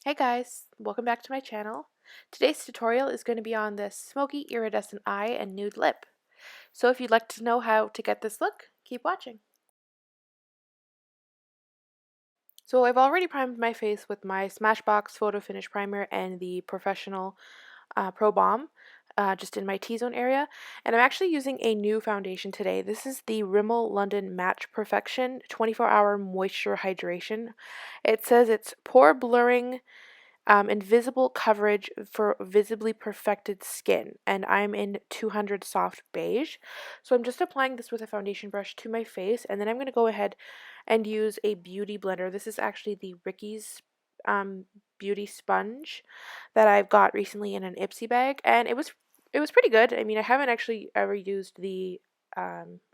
Hey guys, welcome back to my channel. Today's tutorial is going to be on this smoky iridescent eye and nude lip. So if you'd like to know how to get this look, keep watching. So I've already primed my face with my Smashbox Photo Finish Primer and the POREfessional Pro Balm just in my T-zone area. And I'm actually using a new foundation today. This is the Rimmel London Match Perfection 24-Hour Moisture Hydration. It says it's pore blurring invisible coverage for visibly perfected skin, and I'm in 200 soft beige. So I'm just applying this with a foundation brush to my face, and then I'm going to go ahead and use a beauty blender. This is actually the Ricky's beauty sponge that I've got recently in an Ipsy bag, and it was pretty good. I mean, I haven't actually ever used the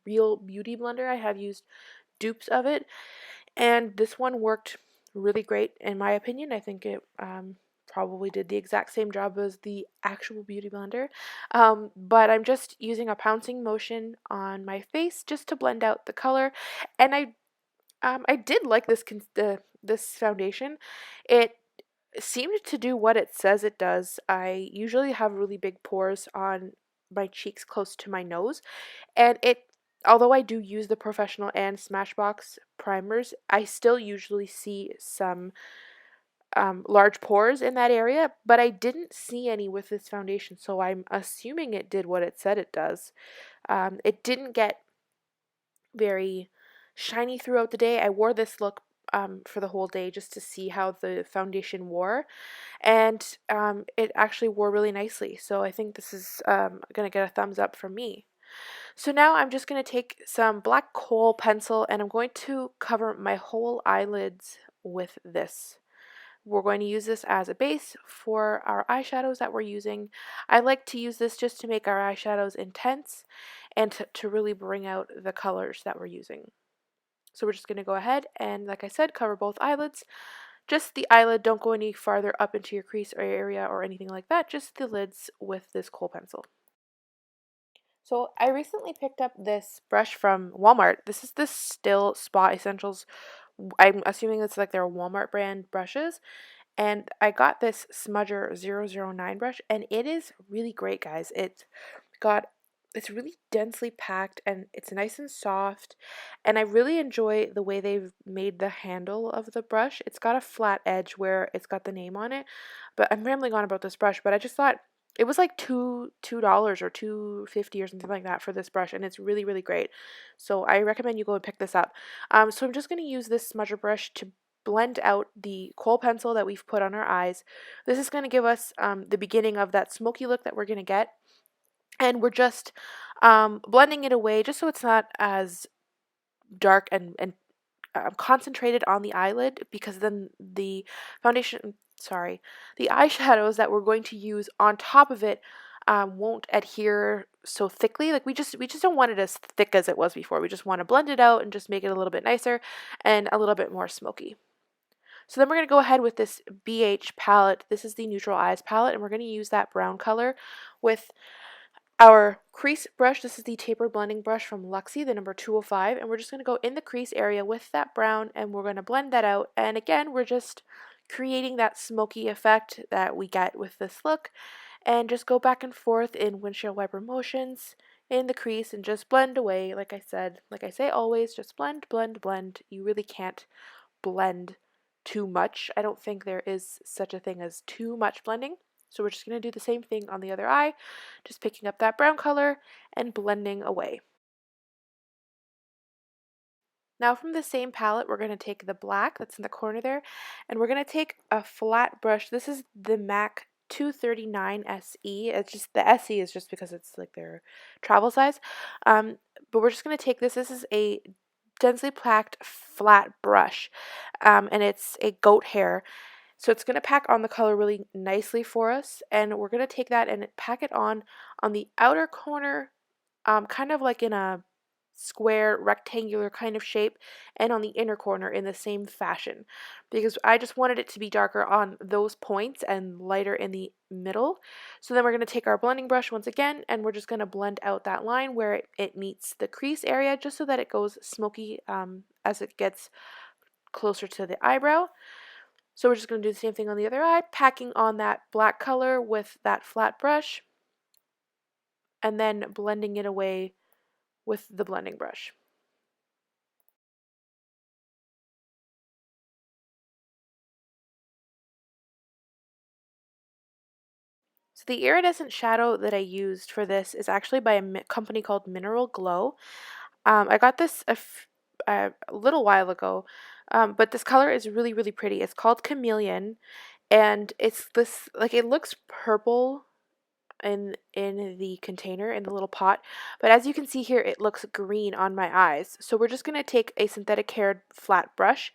real beauty blender. I have used dupes of it, and this one worked really great in my opinion. I think it probably did the exact same job as the actual beauty blender. But I'm just using a pouncing motion on my face just to blend out the color. And I did like this foundation. It seemed to do what it says it does. I usually have really big pores on my cheeks close to my nose, and although I do use the POREfessional and Smashbox primers, I still usually see some large pores in that area, but I didn't see any with this foundation, so I'm assuming it did what it said it does. It didn't get very shiny throughout the day. I wore this look for the whole day just to see how the foundation wore, and it actually wore really nicely, so I think this is going to get a thumbs up from me. So now I'm just going to take some black kohl pencil and I'm going to cover my whole eyelids with this. We're going to use this as a base for our eyeshadows that we're using. I like to use this just to make our eyeshadows intense and to really bring out the colors that we're using. So we're just going to go ahead and, like I said, cover both eyelids. Just the eyelid, don't go any farther up into your crease or area or anything like that, just the lids with this kohl pencil. So I recently picked up this brush from Walmart. This is the Still Spa Essentials. I'm assuming it's like their Walmart brand brushes. And I got this Smudger 009 brush, and it is really great, guys. Got it's really densely packed and it's nice and soft, and I really enjoy the way they've made the handle of the brush. It's got a flat edge where it's got the name on it, but I'm rambling on about this brush, but I just thought it was like $2 or $2.50 or something like that for this brush, and it's really great. So I recommend you go and pick this up. So I'm just going to use this smudger brush to blend out the kohl pencil that we've put on our eyes. This is going to give us the beginning of that smoky look that we're going to get, and we're just blending it away just so it's not as dark and concentrated on the eyelid, because then the the eyeshadows that we're going to use on top of it won't adhere so thickly. Like we just don't want it as thick as it was before. We just want to blend it out and just make it a little bit nicer and a little bit more smoky. So then we're going to go ahead with this BH palette. This is the Neutral Eyes palette, and we're going to use that brown color with our crease brush. This is the tapered blending brush from Luxie, the number 205, and we're just going to go in the crease area with that brown, and we're going to blend that out. And again, we're just creating that smoky effect that we get with this look, and just go back and forth in windshield wiper motions in the crease and just blend away. Like I said, like I say always, just blend, blend, blend. You really can't blend too much. I don't think there is such a thing as too much blending. So we're just going to do the same thing on the other eye, just picking up that brown color and blending away. Now from the same palette, we're going to take the black that's in the corner there, and we're going to take a flat brush. This is the MAC 239 SE. It's just, the SE is just because it's like their travel size. But we're just going to take this. This is a densely packed flat brush, and it's a goat hair. So it's going to pack on the color really nicely for us, and we're going to take that and pack it on the outer corner, kind of like in a square rectangular kind of shape, and on the inner corner in the same fashion, because I just wanted it to be darker on those points and lighter in the middle. So then we're going to take our blending brush once again, and we're just going to blend out that line where it meets the crease area, just so that it goes smoky as it gets closer to the eyebrow. So we're just going to do the same thing on the other eye, packing on that black color with that flat brush, and then blending it away with the blending brush. So the iridescent shadow that I used for this is actually by a company called Mineral Glow. I got this a little while ago, but this color is really, really pretty. It's called Chameleon, and it's this, like, it looks purple in the container, in the little pot, but as you can see here, it looks green on my eyes. So we're just going to take a synthetic haired flat brush,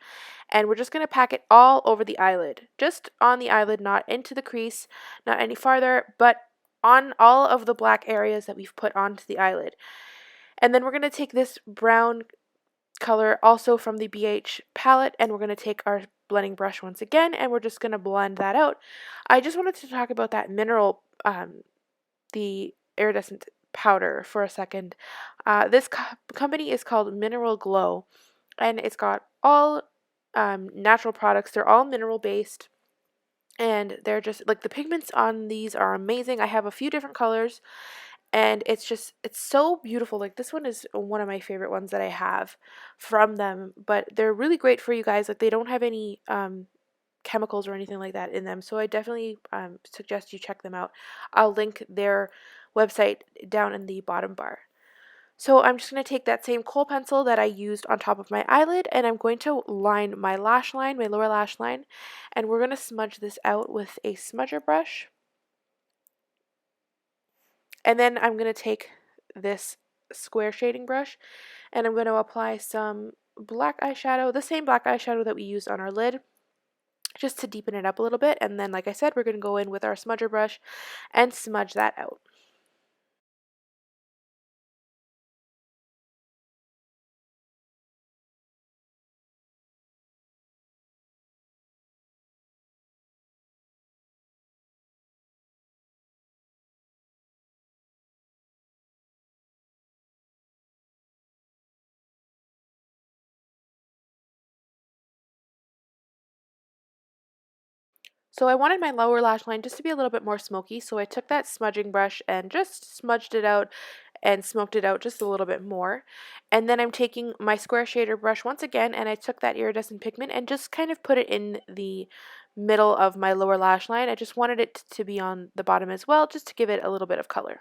and we're just going to pack it all over the eyelid, just on the eyelid, not into the crease, not any farther, but on all of the black areas that we've put onto the eyelid. And then we're going to take this brown color also from the BH palette, and we're going to take our blending brush once again, and we're just going to blend that out. I just wanted to talk about that mineral, the iridescent powder for a second. This company is called Mineral Glow, and it's got all natural products. They're all mineral based, and they're just like, the pigments on these are amazing. I have a few different colors, and it's so beautiful. Like, this one is one of my favorite ones that I have from them, but they're really great for you guys. Like, they don't have any chemicals or anything like that in them, so I definitely suggest you check them out. I'll link their website down in the bottom bar. So I'm just going to take that same kohl pencil that I used on top of my eyelid, and I'm going to line my lash line, my lower lash line, and we're going to smudge this out with a smudger brush. And then I'm going to take this square shading brush, and I'm going to apply some black eyeshadow, the same black eyeshadow that we used on our lid, just to deepen it up a little bit. And then, like I said, we're going to go in with our smudger brush and smudge that out. So I wanted my lower lash line just to be a little bit more smoky, so I took that smudging brush and just smudged it out and smoked it out just a little bit more. And then I'm taking my square shader brush once again, and I took that iridescent pigment and just kind of put it in the middle of my lower lash line. I just wanted it to be on the bottom as well, just to give it a little bit of color.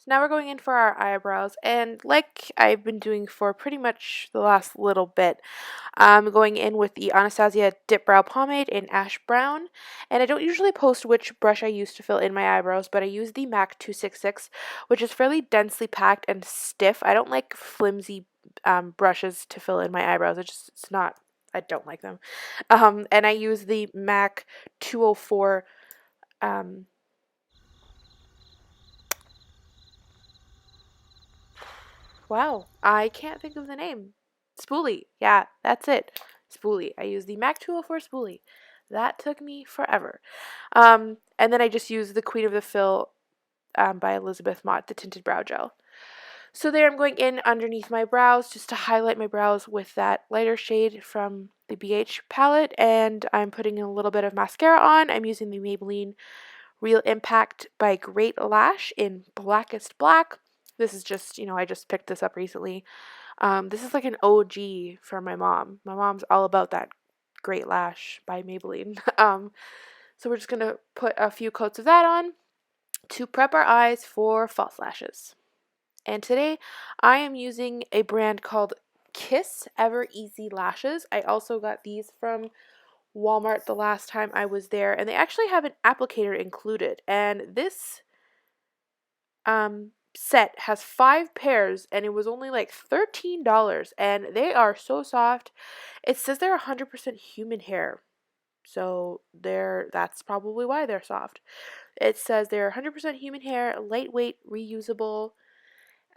So now we're going in for our eyebrows, and like I've been doing for pretty much the last little bit, I'm going in with the Anastasia DIPBROW Pomade in Ash Brown, and I don't usually post which brush I use to fill in my eyebrows, but I use the MAC 266, which is fairly densely packed and stiff. I don't like flimsy brushes to fill in my eyebrows. It's not, I don't like them. And I use the MAC 204, wow, I can't think of the name. Spoolie. Yeah, that's it. Spoolie. I use the MAC 204 Spoolie. That took me forever. And then I just use the Queen of the Fill by Elizabeth Mott, the tinted brow gel. So there I'm going in underneath my brows just to highlight my brows with that lighter shade from the BH palette. And I'm putting a little bit of mascara on. I'm using the Maybelline Real Impact by Great Lash in Blackest Black. This is just, I just picked this up recently. This is like an OG for my mom. My mom's all about that Great Lash by Maybelline. So we're just going to put a few coats of that on to prep our eyes for false lashes. And today I am using a brand called Kiss Ever Easy Lashes. I also got these from Walmart the last time I was there, and they actually have an applicator included. And this set has 5 pairs, and it was only like $13, and they are so soft. It says they're 100% human hair, so that's probably why they're soft. It says they're 100% human hair, lightweight, reusable,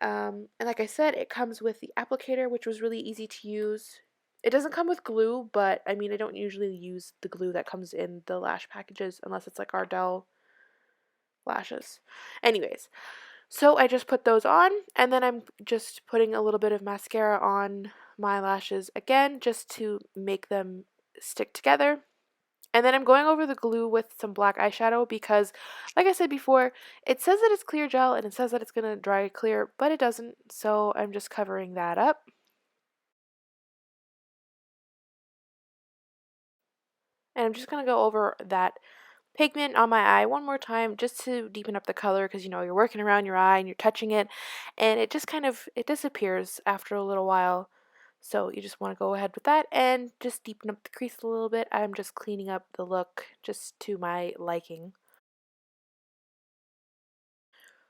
and like I said, it comes with the applicator, which was really easy to use. It doesn't come with glue, but I mean, I don't usually use the glue that comes in the lash packages unless it's like Ardell lashes. Anyways, so I just put those on, and then I'm just putting a little bit of mascara on my lashes again just to make them stick together. And then I'm going over the glue with some black eyeshadow because, like I said before, it says that it's clear gel and it says that it's going to dry clear, but it doesn't. So I'm just covering that up. And I'm just going to go over that pigment on my eye one more time just to deepen up the color because, you know, you're working around your eye and you're touching it and it just kind of, it disappears after a little while. So you just want to go ahead with that and just deepen up the crease a little bit. I'm just cleaning up the look just to my liking.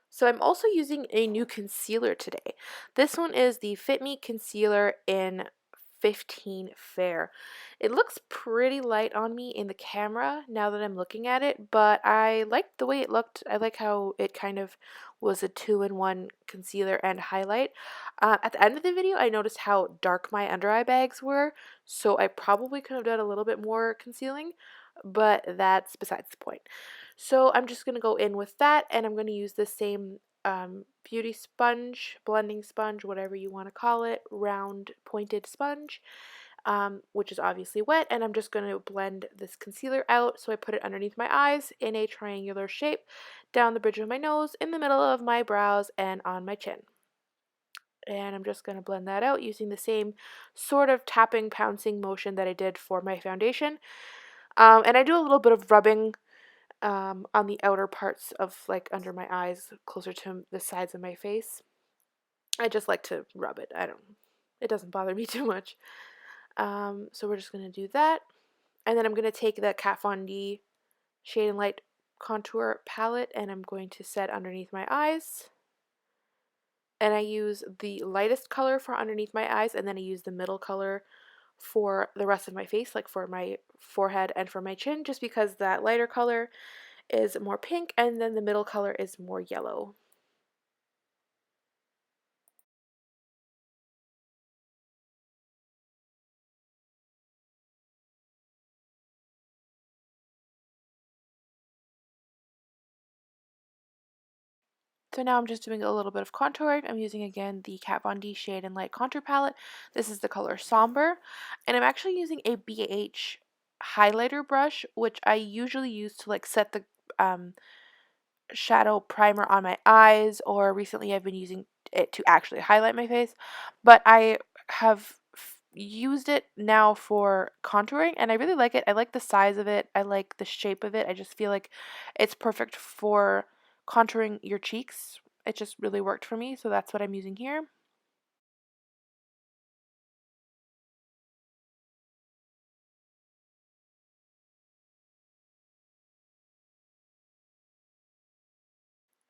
So I'm also using a new concealer today. This one is the Fit Me Concealer in 15 Fair. It looks pretty light on me in the camera now that I'm looking at it, but I liked the way it looked. I like how it kind of was a two-in-one concealer and highlight. At the end of the video, I noticed how dark my under eye bags were, so I probably could have done a little bit more concealing, but that's besides the point. So I'm just going to go in with that, and I'm going to use the same beauty sponge, blending sponge, whatever you want to call it, round pointed sponge, which is obviously wet, and I'm just going to blend this concealer out. So I put it underneath my eyes in a triangular shape, down the bridge of my nose, in the middle of my brows, and on my chin. And I'm just going to blend that out using the same sort of tapping, pouncing motion that I did for my foundation. And I do a little bit of rubbing on the outer parts of like under my eyes, closer to the sides of my face. I just like to rub it. It doesn't bother me too much. So we're just going to do that. And then I'm going to take the Kat Von D Shade and Light Contour Palette and I'm going to set underneath my eyes. And I use the lightest color for underneath my eyes and then I use the middle color for the rest of my face, like for my forehead and for my chin, just because that lighter color is more pink and then the middle color is more yellow. So now I'm just doing a little bit of contouring. I'm using again the Kat Von D Shade and Light Contour Palette. This is the color Somber. And I'm actually using a BH highlighter brush, which I usually use to like set the shadow primer on my eyes, or recently I've been using it to actually highlight my face. But I have used it now for contouring and I really like it. I like the size of it. I like the shape of it. I just feel like it's perfect for contouring your cheeks. It just really worked for me, so that's what I'm using here.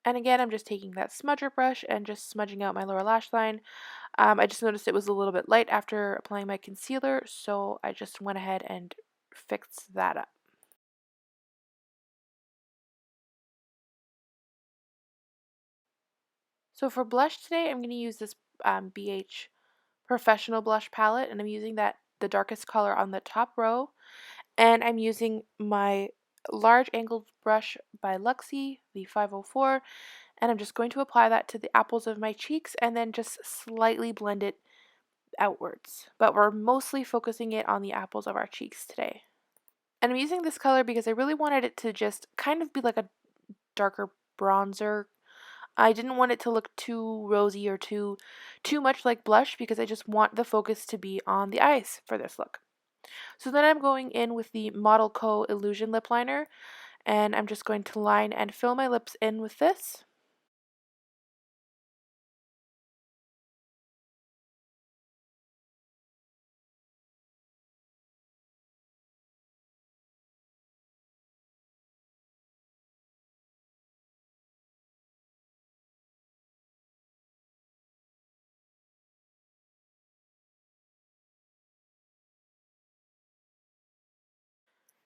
And again, I'm just taking that smudger brush and just smudging out my lower lash line. I just noticed it was a little bit light after applying my concealer, so I just went ahead and fixed that up. So for blush today, I'm going to use this BH Professional blush palette, and I'm using the darkest color on the top row, and I'm using my large angled brush by Luxie, the 504, and I'm just going to apply that to the apples of my cheeks and then just slightly blend it outwards. But we're mostly focusing it on the apples of our cheeks today. And I'm using this color because I really wanted it to just kind of be like a darker bronzer. I didn't want it to look too rosy or too much like blush because I just want the focus to be on the eyes for this look. So then I'm going in with the Model Co Illusion Lip Liner and I'm just going to line and fill my lips in with this.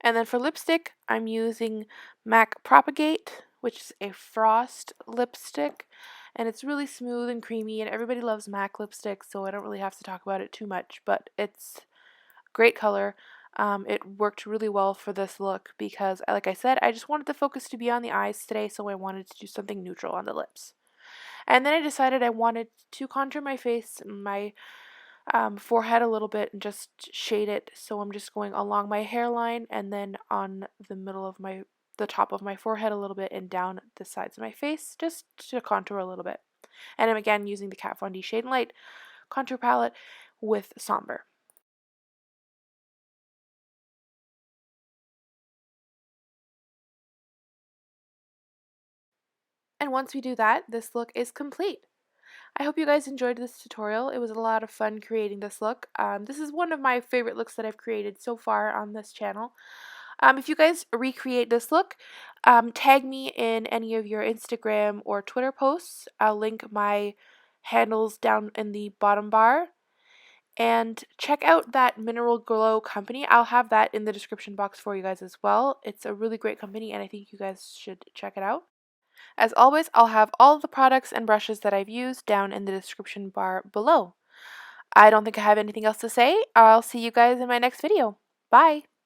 And then for lipstick, I'm using MAC Propagate, which is a frost lipstick. And it's really smooth and creamy, and everybody loves MAC lipstick, so I don't really have to talk about it too much. But it's great color. It worked really well for this look because, like I said, I just wanted the focus to be on the eyes today, so I wanted to do something neutral on the lips. And then I decided I wanted to contour my face, my forehead a little bit, and just shade it. So I'm just going along my hairline and then on the middle of the top of my forehead a little bit and down the sides of my face just to contour a little bit. And I'm again using the Kat Von D Shade and Light contour palette with Somber. And once we do that, this look is complete. I hope you guys enjoyed this tutorial. It was a lot of fun creating this look. This is one of my favorite looks that I've created so far on this channel. If you guys recreate this look, tag me in any of your Instagram or Twitter posts. I'll link my handles down in the bottom bar. And check out that Mineral Glow company. I'll have that in the description box for you guys as well. It's a really great company and I think you guys should check it out. As always, I'll have all of the products and brushes that I've used down in the description bar below. I don't think I have anything else to say. I'll see you guys in my next video. Bye!